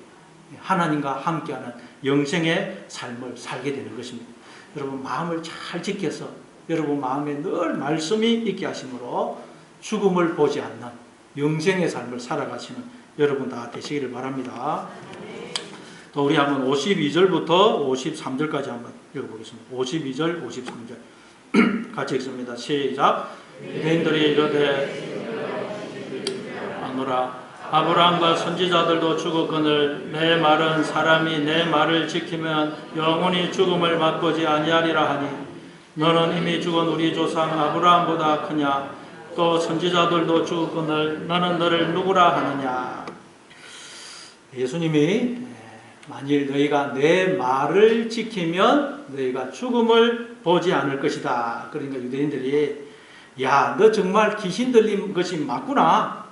하나님과 함께하는 영생의 삶을 살게 되는 것입니다. 여러분 마음을 잘 지켜서 여러분 마음에 늘 말씀이 있게 하심으로 죽음을 보지 않는 영생의 삶을 살아가시는 여러분 다 되시기를 바랍니다. 또 우리 한번 52절부터 53절까지 한번 읽어보겠습니다. 52절, 53절 같이 읽습니다. 시작. 유대인들이 이르되 아노라 아브라함과 선지자들도 죽었거늘 내 말은 사람이 내 말을 지키면 영원히 죽음을 맛보지 아니하리라 하니 너는 이미 죽은 우리 조상 아브라함보다 크냐? 또 선지자들도 죽었거늘 너는 너를 누구라 하느냐? 예수님이 만일 너희가 내 말을 지키면 너희가 죽음을 보지 않을 것이다. 그러니까 유대인들이 야, 너 정말 귀신 들린 것이 맞구나.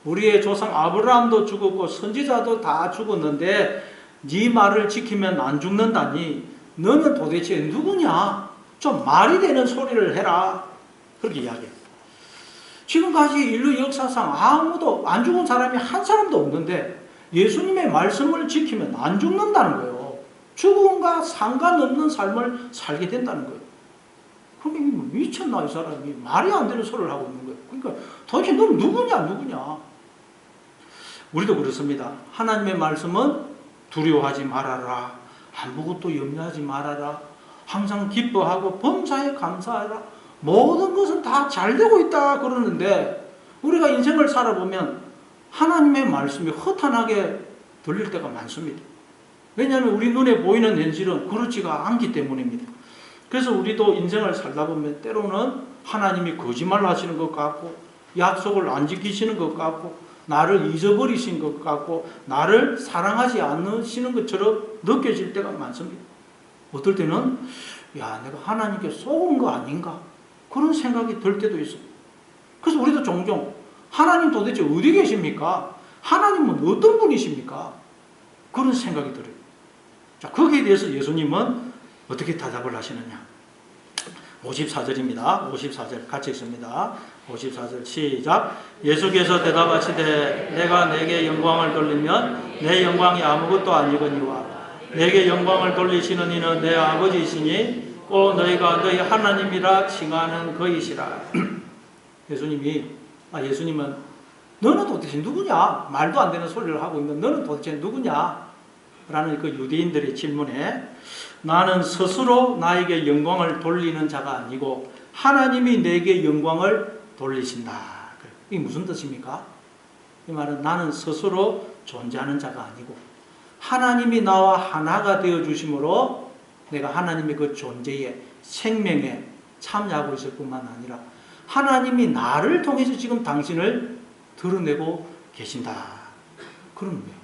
우리의 조상 아브라함도 죽었고 선지자도 다 죽었는데 네 말을 지키면 안 죽는다니 너는 도대체 누구냐? 좀 말이 되는 소리를 해라. 그렇게 이야기해요. 지금까지 인류 역사상 아무도 안 죽은 사람이 한 사람도 없는데 예수님의 말씀을 지키면 안 죽는다는 거예요. 죽음과 상관없는 삶을 살게 된다는 거예요. 그러니까 미쳤나 이 사람이 말이 안 되는 소리를 하고 있는 거예요. 그러니까 도대체 넌 누구냐? 우리도 그렇습니다. 하나님의 말씀은 두려워하지 말아라. 아무것도 염려하지 말아라. 항상 기뻐하고 범사에 감사하라. 모든 것은 다 잘 되고 있다 그러는데 우리가 인생을 살아보면 하나님의 말씀이 허탄하게 들릴 때가 많습니다. 왜냐하면 우리 눈에 보이는 현실은 그렇지가 않기 때문입니다. 그래서 우리도 인생을 살다 보면 때로는 하나님이 거짓말 하시는 것 같고 약속을 안 지키시는 것 같고 나를 잊어버리신 것 같고 나를 사랑하지 않으시는 것처럼 느껴질 때가 많습니다. 어떨 때는 야, 내가 하나님께 속은 거 아닌가 그런 생각이 들 때도 있어요. 그래서 우리도 종종 하나님 도대체 어디 계십니까? 하나님은 어떤 분이십니까? 그런 생각이 들어요. 자, 거기에 대해서 예수님은 어떻게 대답을 하시느냐? 54절입니다. 54절 같이 읽습니다. 54절 시작. 예수께서 대답하시되 내가 내게 영광을 돌리면 내 영광이 아무것도 아니거니와 내게 영광을 돌리시는 이는 내 아버지이시니 꼭 너희가 너희 하나님이라 칭하는 그이시라. 예수님은 너는 도대체 누구냐? 말도 안 되는 소리를 하고 있는 너는 도대체 누구냐? 라는 그 유대인들의 질문에 나는 스스로 나에게 영광을 돌리는 자가 아니고 하나님이 내게 영광을 돌리신다. 이게 무슨 뜻입니까? 이 말은 나는 스스로 존재하는 자가 아니고 하나님이 나와 하나가 되어 주심으로 내가 하나님의 그 존재에 생명에 참여하고 있을 뿐만 아니라 하나님이 나를 통해서 지금 당신을 드러내고 계신다. 그런 거예요.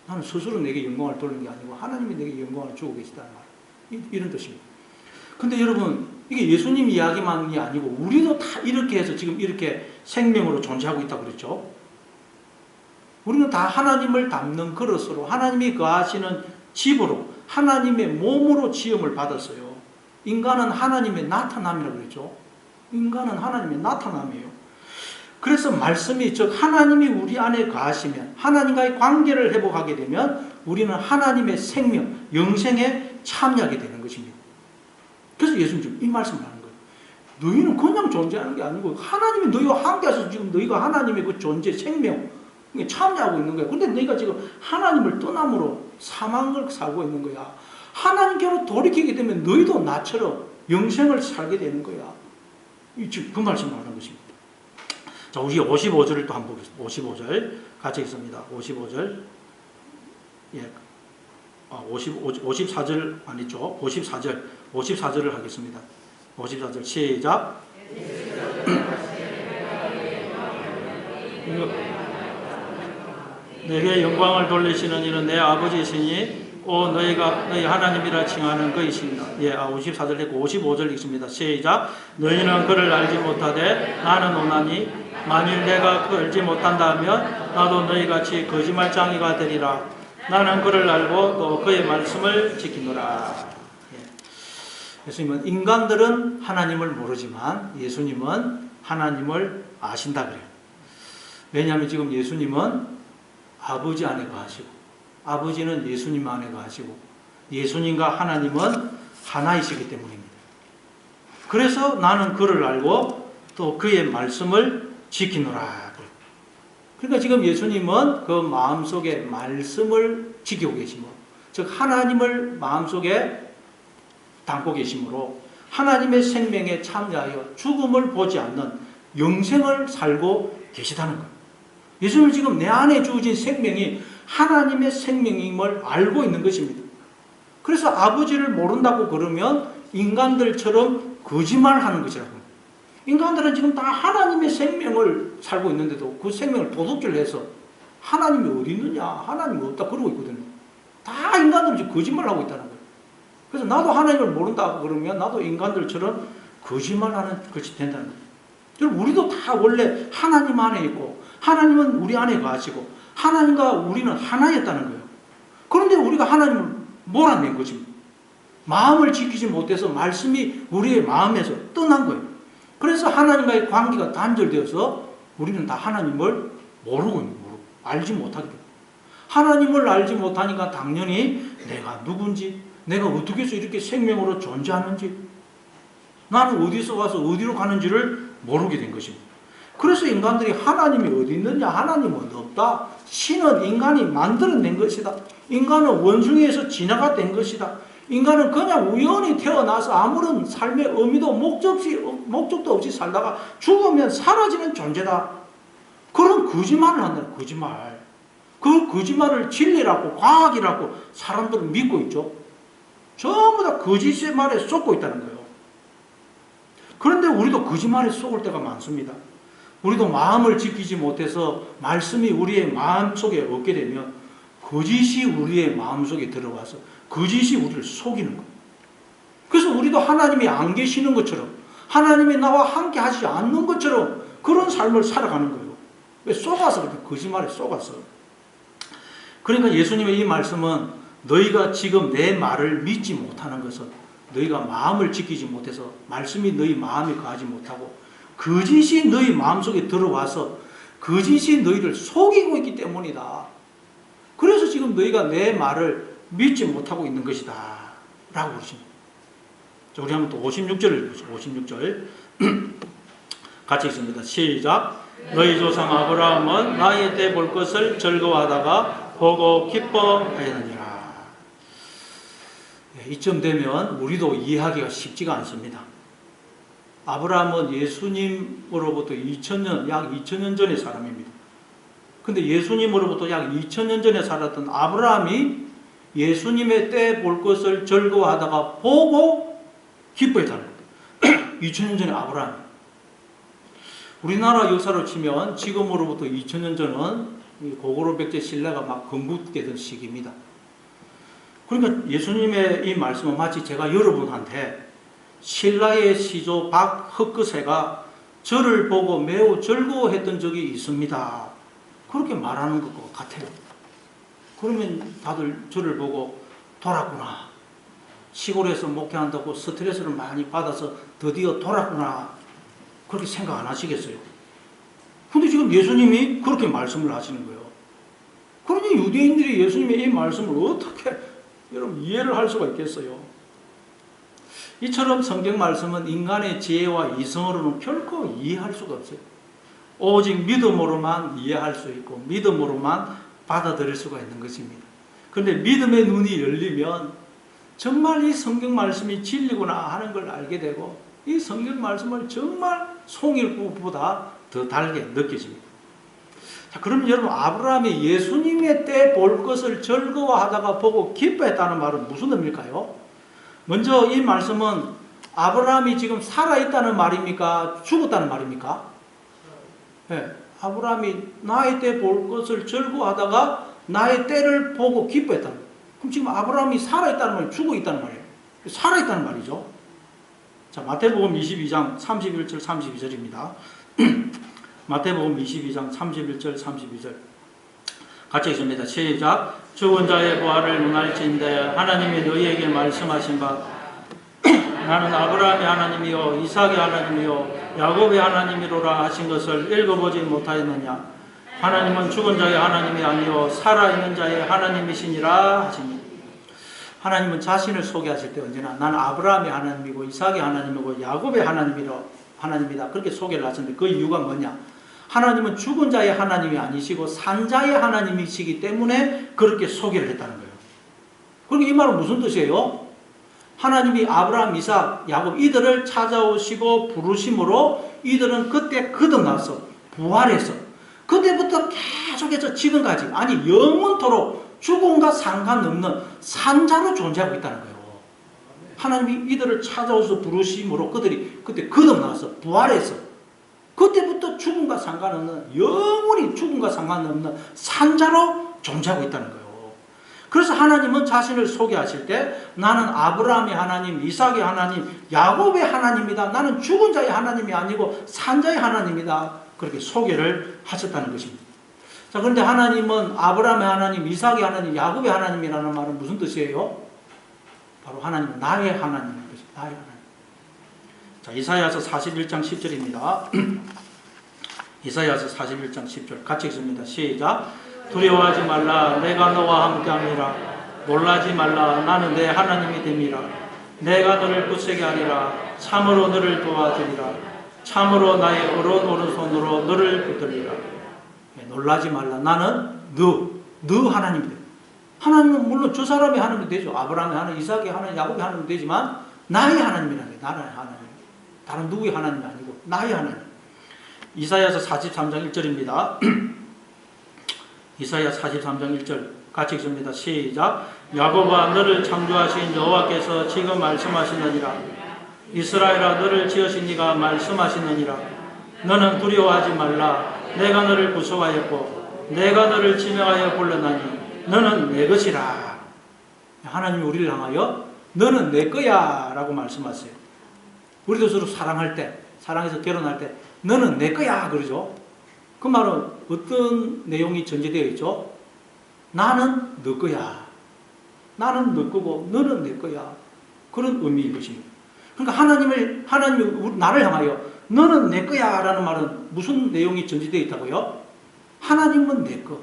나는 스스로 내게 영광을 돌리는 게 아니고 하나님이 내게 영광을 주고 계시다는 말. 이런 뜻입니다. 근데 여러분 이게 예수님 이야기만이 아니고 우리도 다 이렇게 해서 지금 이렇게 생명으로 존재하고 있다고 그랬죠. 우리는 다 하나님을 담는 그릇으로 하나님이 거하시는 집으로 하나님의 몸으로 지음을 받았어요. 인간은 하나님의 나타남이라고 그랬죠. 인간은 하나님의 나타남이에요. 그래서 말씀이 즉 하나님이 우리 안에 거하시면 하나님과의 관계를 회복하게 되면 우리는 하나님의 생명, 영생에 참여하게 되는 것입니다. 그래서 예수님 이 말씀을 하는 거예요. 너희는 그냥 존재하는 게 아니고 하나님이 너희와 함께해서 지금 너희가 하나님의 그 존재, 생명 참여하고 있는 거야. 그런데 너희가 지금 하나님을 떠남으로 사망을 살고 있는 거야. 하나님께로 돌이키게 되면 너희도 나처럼 영생을 살게 되는 거야. 그 말씀을 하는 것입니다. 자, 우리 55절을 또 한번 보겠습니다. 55절 같이 읽습니다. 55절. 예. 54절 아니죠. 54절을 하겠습니다. 54절 시작. 내게 영광을 돌리시는 이는 내 아버지이시니 오 너희가 너희 하나님이라 칭하는 그이신다. 예, 54절 했고 55절 읽습니다. 시작. 너희는 그를 알지 못하되 나는 오나니 만일 내가 그를 알지 못한다면 나도 너희같이 거짓말장이가 되리라. 나는 그를 알고 또 그의 말씀을 지키노라. 예. 예수님은 인간들은 하나님을 모르지만 예수님은 하나님을 아신다 그래요. 왜냐하면 지금 예수님은 아버지 안에 거하시고 아버지는 예수님 안에 거하시고 예수님과 하나님은 하나이시기 때문입니다. 그래서 나는 그를 알고 또 그의 말씀을 지키노라. 그러니까 지금 예수님은 그 마음속에 말씀을 지키고 계시므로 즉 하나님을 마음속에 담고 계시므로 하나님의 생명에 참여하여 죽음을 보지 않는 영생을 살고 계시다는 거예요. 예수님 지금 내 안에 주어진 생명이 하나님의 생명임을 알고 있는 것입니다. 그래서 아버지를 모른다고 그러면 인간들처럼 거짓말하는 것이라고 합니다. 인간들은 지금 다 하나님의 생명을 살고 있는데도 그 생명을 도둑질 해서 하나님이 어디 있느냐 하나님이 없다 그러고 있거든요. 다 인간들은 지금 거짓말하고 있다는 거예요. 그래서 나도 하나님을 모른다고 그러면 나도 인간들처럼 거짓말하는 것이 된다는 거예요. 여러분 우리도 다 원래 하나님 안에 있고 하나님은 우리 안에 거하시고 하나님과 우리는 하나였다는 거예요. 그런데 우리가 하나님을 몰아낸 것입니다. 마음을 지키지 못해서 말씀이 우리의 마음에서 떠난 거예요. 그래서 하나님과의 관계가 단절되어서 우리는 다 하나님을 모르고 알지 못하게 됩니다. 하나님을 알지 못하니까 당연히 내가 누군지 내가 어떻게 해서 이렇게 생명으로 존재하는지 나는 어디서 와서 어디로 가는지를 모르게 된 것입니다. 그래서 인간들이 하나님이 어디 있느냐 하나님은 없다. 신은 인간이 만들어낸 것이다. 인간은 원숭이에서 진화가 된 것이다. 인간은 그냥 우연히 태어나서 아무런 삶의 의미도 목적도 없이 살다가 죽으면 사라지는 존재다. 그런 거짓말을 한다. 거짓말. 그 거짓말을 진리라고 과학이라고 사람들은 믿고 있죠. 전부 다 거짓의 말에 쏟고 있다는 거예요. 그런데 우리도 거짓말에 속을 때가 많습니다. 우리도 마음을 지키지 못해서 말씀이 우리의 마음속에 없게 되면 거짓이 우리의 마음속에 들어와서 거짓이 우리를 속이는 거예요. 그래서 우리도 하나님이 안 계시는 것처럼 하나님이 나와 함께 하지 않는 것처럼 그런 삶을 살아가는 거예요. 왜? 속아서 그렇게 거짓말에 속아서. 그러니까 예수님의 이 말씀은 너희가 지금 내 말을 믿지 못하는 것은 너희가 마음을 지키지 못해서 말씀이 너희 마음에 거하지 못하고 거짓이 너희 마음속에 들어와서 거짓이 너희를 속이고 있기 때문이다. 그래서 지금 너희가 내 말을 믿지 못하고 있는 것이다 라고 그러십니다. 우리 한번 또 56절을 읽으시죠. 56절 같이 읽습니다. 시작. 너희 조상 아브라함은 나의 때 볼 것을 즐거워하다가 보고 기뻐하였느니라. 이쯤 되면 우리도 이해하기가 쉽지가 않습니다. 아브라함은 예수님으로부터 2000년, 약 2000년 전의 사람입니다. 근데 예수님으로부터 약 2000년 전에 살았던 아브라함이 예수님의 때 볼 것을 즐거워하다가 보고 기뻐했다는 거예요. 2000년 전에 아브라함이. 우리나라 역사로 치면 지금으로부터 2000년 전은 고구려 백제 신라가 막 건국되던 시기입니다. 그러니까 예수님의 이 말씀은 마치 제가 여러분한테 신라의 시조 박흑거세가 저를 보고 매우 즐거워했던 적이 있습니다. 그렇게 말하는 것 같아요. 그러면 다들 저를 보고 돌았구나. 시골에서 목회한다고 스트레스를 많이 받아서 드디어 돌았구나. 그렇게 생각 안 하시겠어요? 근데 지금 예수님이 그렇게 말씀을 하시는 거예요. 그러니 유대인들이 예수님의 이 말씀을 어떻게 여러분 이해를 할 수가 있겠어요? 이처럼 성경 말씀은 인간의 지혜와 이성으로는 결코 이해할 수가 없어요. 오직 믿음으로만 이해할 수 있고 믿음으로만 받아들일 수가 있는 것입니다. 그런데 믿음의 눈이 열리면 정말 이 성경 말씀이 진리구나 하는 걸 알게 되고 이 성경 말씀을 정말 송일구보다 더 달게 느껴집니다. 자, 그럼 여러분 아브라함이 예수님의 때 볼 것을 즐거워하다가 보고 기뻐했다는 말은 무슨 의미일까요? 먼저 이 말씀은 아브라함이 지금 살아있다는 말입니까? 죽었다는 말입니까? 네, 아브라함이 나의 때 볼 것을 즐거워하다가 나의 때를 보고 기뻐했다는 거예요. 그럼 지금 아브라함이 살아있다는 말이 죽어있다는 말이에요. 살아있다는 말이죠. 자, 마태복음 22장 31절 32절입니다. 마태복음 22장 31절 32절 같이 읽습니다. 시작. 죽은 자의 부활을 논할진대 하나님이 너희에게 말씀하신 바 나는 아브라함의 하나님이요 이삭의 하나님이요 야곱의 하나님이로라 하신 것을 읽어보지 못하였느냐. 하나님은 죽은 자의 하나님이 아니요 살아있는 자의 하나님이시니라 하시니. 하나님은 자신을 소개하실 때 언제나 나는 아브라함의 하나님이고 이삭의 하나님이고 야곱의 하나님이다 그렇게 소개를 하시는데 그 이유가 뭐냐. 하나님은 죽은 자의 하나님이 아니시고 산 자의 하나님이시기 때문에 그렇게 소개를 했다는 거예요. 그러니까 이 말은 무슨 뜻이에요? 하나님이 아브라함, 이삭, 야곱 이들을 찾아오시고 부르심으로 이들은 그때 거듭나서 부활해서 그때부터 계속해서 지금까지 아니 영원토록 죽음과 상관없는 산자로 존재하고 있다는 거예요. 하나님이 이들을 찾아오셔서 부르심으로 그들이 그때 거듭나서 부활해서 그때부터 죽음과 상관없는 영원히 죽음과 상관없는 산자로 존재하고 있다는 거예요. 그래서 하나님은 자신을 소개하실 때 나는 아브라함의 하나님, 이삭의 하나님, 야곱의 하나님이다. 나는 죽은 자의 하나님이 아니고 산자의 하나님이다. 그렇게 소개를 하셨다는 것입니다. 자, 그런데 하나님은 아브라함의 하나님, 이삭의 하나님, 야곱의 하나님이라는 말은 무슨 뜻이에요? 바로 하나님은 나의 하나님인 것입니다. 나의 하나님. 자, 이사야서 41장 10절입니다. 이사야서 41장 10절 같이 읽습니다. 시작. 두려워하지 말라. 내가 너와 함께함이라. 놀라지 말라. 나는 내 하나님이 됨이라. 내가 너를 굳세게 하리라. 참으로 너를 도와주리라. 참으로 나의 오른손으로 너를 붙들리라. 놀라지 말라. 나는 너 하나님이 됨. 하나님은 물론 저 사람이 하나님 되죠. 아브라함이 하나님, 이삭이 하나님, 야곱이 하나님 되지만 나의 하나님이라는 게 나의 하나님. 다른 누구의 하나님이 아니고 나의 하나님. 이사야서 43장 1절입니다. 이사야 43장 1절 같이 읽습니다. 시작. 야곱아 너를 창조하신 여호와께서 지금 말씀하시느니라. 이스라엘아 너를 지으신 이가 말씀하시느니라. 너는 두려워하지 말라. 내가 너를 구속하였고 내가 너를 지명하여 불렀나니 너는 내 것이라. 하나님이 우리를 향하여 너는 내 거야 라고 말씀하세요. 우리도 서로 사랑할 때, 사랑해서 결혼할 때 너는 내 거야 그러죠. 그 말은 어떤 내용이 전제되어 있죠? 나는 너 거야. 나는 너 거고 너는 내 거야. 그런 의미인 것입니다. 그러니까 하나님이 나를 향하여 너는 내 거야 라는 말은 무슨 내용이 전제되어 있다고요? 하나님은 내 거.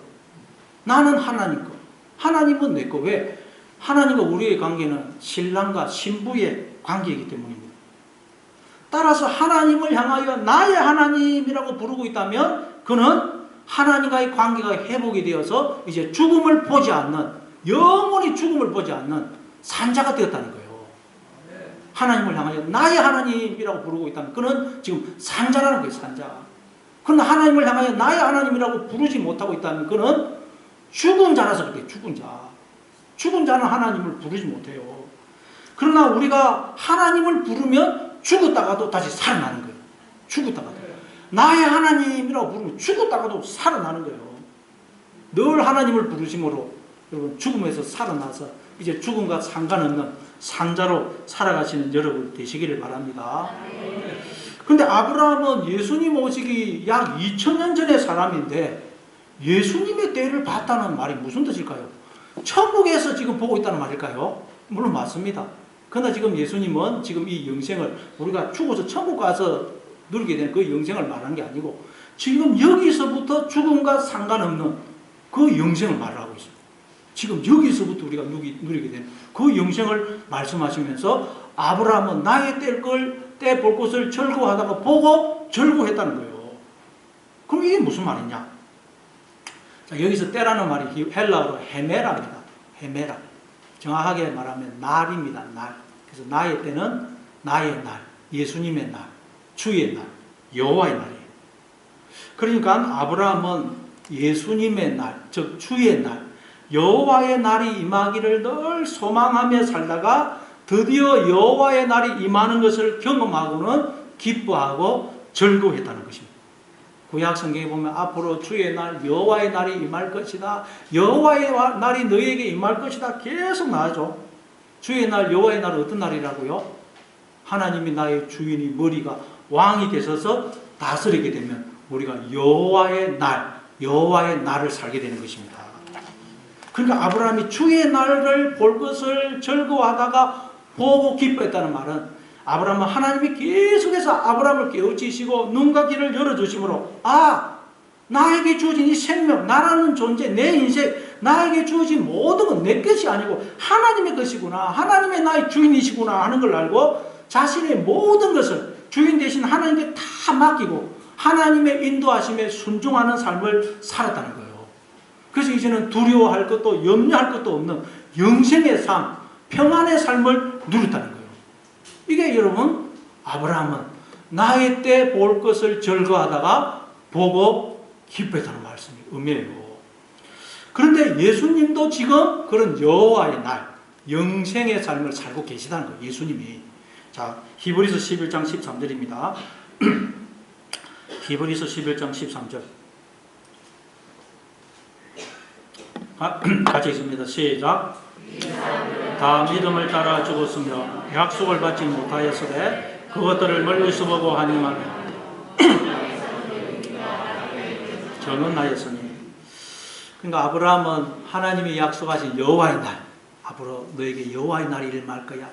나는 하나님 거. 하나님은 내 거. 왜? 하나님과 우리의 관계는 신랑과 신부의 관계이기 때문입니다. 따라서 하나님을 향하여 나의 하나님이라고 부르고 있다면 그는 하나님과의 관계가 회복이 되어서 이제 죽음을 보지 않는, 영원히 죽음을 보지 않는 산자가 되었다는 거예요. 하나님을 향하여 나의 하나님이라고 부르고 있다면 그는 지금 산자라는 거예요. 산자. 그러나 하나님을 향하여 나의 하나님이라고 부르지 못하고 있다면 그는 죽은 자라서 그래요. 죽은 자. 죽은 자는 하나님을 부르지 못해요. 그러나 우리가 하나님을 부르면 죽었다가도 다시 살아나는 거예요. 죽었다가도. 나의 하나님이라고 부르면 죽었다가도 살아나는 거예요. 늘 하나님을 부르심으로 여러분 죽음에서 살아나서 이제 죽음과 상관없는 산자로 살아가시는 여러분 되시기를 바랍니다. 그런데 아브라함은 예수님 오시기 약 2000년 전의 사람인데 예수님의 때를 봤다는 말이 무슨 뜻일까요? 천국에서 지금 보고 있다는 말일까요? 물론 맞습니다. 그러나 지금 예수님은 지금 이 영생을 우리가 죽어서 천국 가서 누리게 되는 그 영생을 말하는 게 아니고 지금 여기서부터 죽음과 상관없는 그 영생을 말하고 있습니다. 지금 여기서부터 우리가 누리게 되는 그 영생을 말씀하시면서 아브라함은 나의 때 볼 것을 절거하다가 보고 절거했다는 거예요. 그럼 이게 무슨 말이냐? 자, 여기서 때라는 말이 헬라어로 헤메라입니다. 헤메라. 정확하게 말하면 날입니다. 날. 그래서 나의 때는 나의 날, 예수님의 날, 주의 날, 여호와의 날이에요. 그러니까 아브라함은 예수님의 날, 즉 주의 날, 여호와의 날이 임하기를 늘 소망하며 살다가 드디어 여호와의 날이 임하는 것을 경험하고는 기뻐하고 즐거워했다는 것입니다. 구약 성경에 보면 앞으로 주의 날, 여호와의 날이 임할 것이다. 여호와의 날이 너희에게 임할 것이다. 계속 나오죠. 주의 날, 여호와의 날은 어떤 날이라고요? 하나님이 나의 주인이 머리가 왕이 되셔서 다스리게 되면 우리가 여호와의 날, 여호와의 날을 살게 되는 것입니다. 그러니까 아브라함이 주의 날을 볼 것을 즐거워하다가 보고 기뻐했다는 말은 아브라함은 하나님이 계속해서 아브라함을 깨우치시고 눈과 귀를 열어주심으로 나에게 주어진 이 생명, 나라는 존재, 내 인생, 나에게 주어진 모든 건 내 것이 아니고 하나님의 것이구나, 하나님의 나의 주인이시구나 하는 걸 알고 자신의 모든 것을 주인 대신 하나님께 다 맡기고 하나님의 인도하심에 순종하는 삶을 살았다는 거예요. 그래서 이제는 두려워할 것도 염려할 것도 없는 영생의 삶, 평안의 삶을 누렸다는 거예요. 이게 여러분 아브라함은 나의 때 볼 것을 즐거워하다가 보고 기뻐했다는 말씀이 의미예요. 그런데 예수님도 지금 그런 여호와의 날, 영생의 삶을 살고 계시다는 거예요. 예수님이. 자, 히브리서 11장 13절입니다. 히브리서 11장 13절. 같이 읽습니다. 시작. 다 믿음을 따라 죽었으며 약속을 받지 못하였으되 그것들을 멀리서 보고 하니만 전언하였으니. 그러니까 아브라함은 하나님이 약속하신 여호와의 날, 앞으로 너에게 여호와의 날이 임할 거야,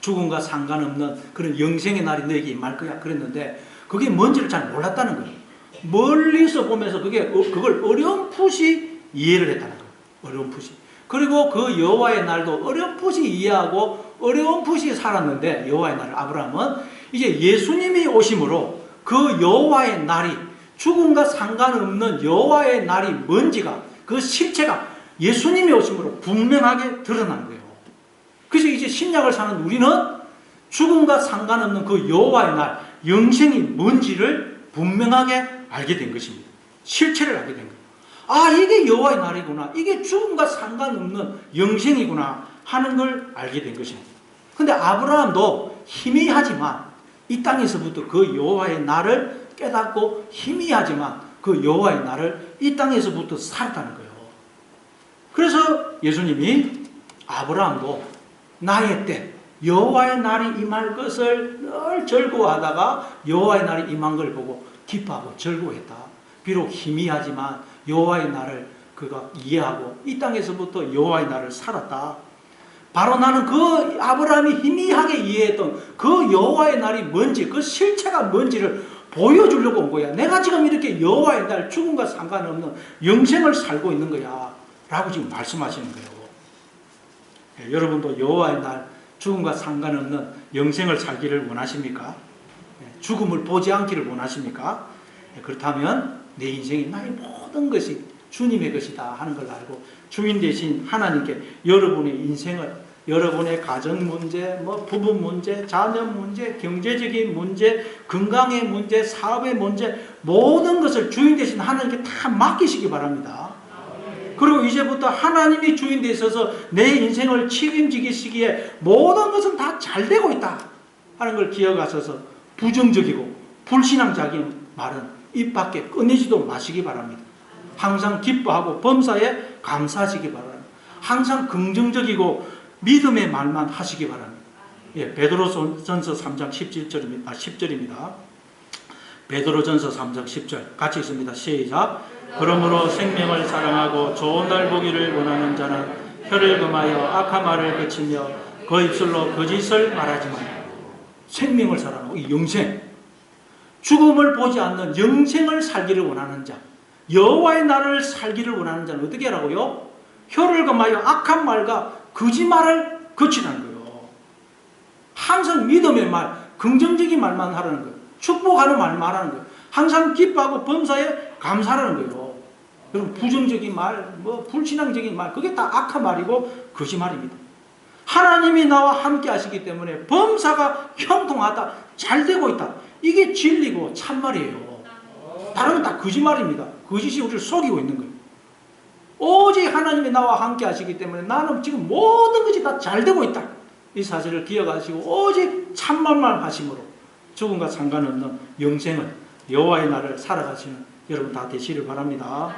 죽음과 상관없는 그런 영생의 날이 너에게 임할 거야 그랬는데 그게 뭔지를 잘 몰랐다는 거예요. 멀리서 보면서 그걸 어렴풋이 이해를 했다는 거예요. 어렴풋이. 그리고 그 여호와의 날도 어렴풋이 이해하고 어렴풋이 살았는데 여호와의 날을 아브라함은 이제 예수님이 오심으로 그 여호와의 날이 죽음과 상관없는 여호와의 날이 뭔지가 그 실체가 예수님이 오심으로 분명하게 드러난 거예요. 그래서 이제 신약을 사는 우리는 죽음과 상관없는 그 여호와의 날, 영생이 뭔지를 분명하게 알게 된 것입니다. 실체를 알게 된 거예요. 아, 이게 여호와의 날이구나. 이게 죽음과 상관없는 영생이구나 하는 걸 알게 된 것입니다. 근데 아브라함도 희미하지만 이 땅에서부터 그 여호와의 날을 깨닫고 희미하지만 그 여호와의 날을 이 땅에서부터 살았다는 거예요. 그래서 예수님이 아브라함도 나의 때 여호와의 날이 임할 것을 늘 즐거워하다가 여호와의 날이 임한 걸 보고 기뻐하고 즐거워했다. 비록 희미하지만 여호와의 날을 그가 이해하고 이 땅에서부터 여호와의 날을 살았다. 바로 나는 그 아브라함이 희미하게 이해했던 그 여호와의 날이 뭔지, 그 실체가 뭔지를 보여주려고 온 거야. 내가 지금 이렇게 여호와의 날, 죽음과 상관없는 영생을 살고 있는 거야 라고 지금 말씀하시는 거예요. 예, 여러분도 여호와의 날, 죽음과 상관없는 영생을 살기를 원하십니까? 예, 죽음을 보지 않기를 원하십니까? 예, 그렇다면 내 인생이 나의 모든 것이 주님의 것이다 하는 걸 알고 주인 되신 하나님께 여러분의 인생을, 여러분의 가정 문제, 부부 문제, 자녀 문제, 경제적인 문제, 건강의 문제, 사업의 문제, 모든 것을 주인 되신 하나님께 다 맡기시기 바랍니다. 그리고 이제부터 하나님이 주인 되셔서 내 인생을 책임지시기에 모든 것은 다 잘 되고 있다 하는 걸 기억하셔서 부정적이고 불신앙적인 말은 입 밖에 꺼내지도 마시기 바랍니다. 항상 기뻐하고 범사에 감사하시기 바랍니다. 항상 긍정적이고 믿음의 말만 하시기 바랍니다. 예, 베드로전서 3장 10절입니다. 베드로전서 3장 10절 같이 읽습니다. 시작. 그러므로 생명을 사랑하고 좋은 날 보기를 원하는 자는 혀를 금하여 악한 말을 그치며 그 입술로 거짓을 말하지 마라. 생명을 사랑하고 이 영생, 죽음을 보지 않는 영생을 살기를 원하는 자, 여호와의 날을 살기를 원하는 자는 어떻게 하라고요? 혀를 금하여 악한 말과 거짓말을 거치라는 거예요. 항상 믿음의 말, 긍정적인 말만 하라는 거예요. 축복하는 말만 하는 거예요. 항상 기뻐하고 범사에 감사하는 거예요. 여러분, 부정적인 말, 불신앙적인 말, 그게 다 악한 말이고 거짓말입니다. 하나님이 나와 함께 하시기 때문에 범사가 형통하다, 잘 되고 있다. 이게 진리고 참말이에요. 다른 건 다 거짓말입니다. 거짓이 우리를 속이고 있는 거예요. 오직 하나님이 나와 함께 하시기 때문에 나는 지금 모든 것이 다 잘 되고 있다. 이 사실을 기억하시고 오직 참말만 하심으로 죽음과 상관없는 영생을, 여호와의 날을 살아가시는 여러분 다 되시길 바랍니다.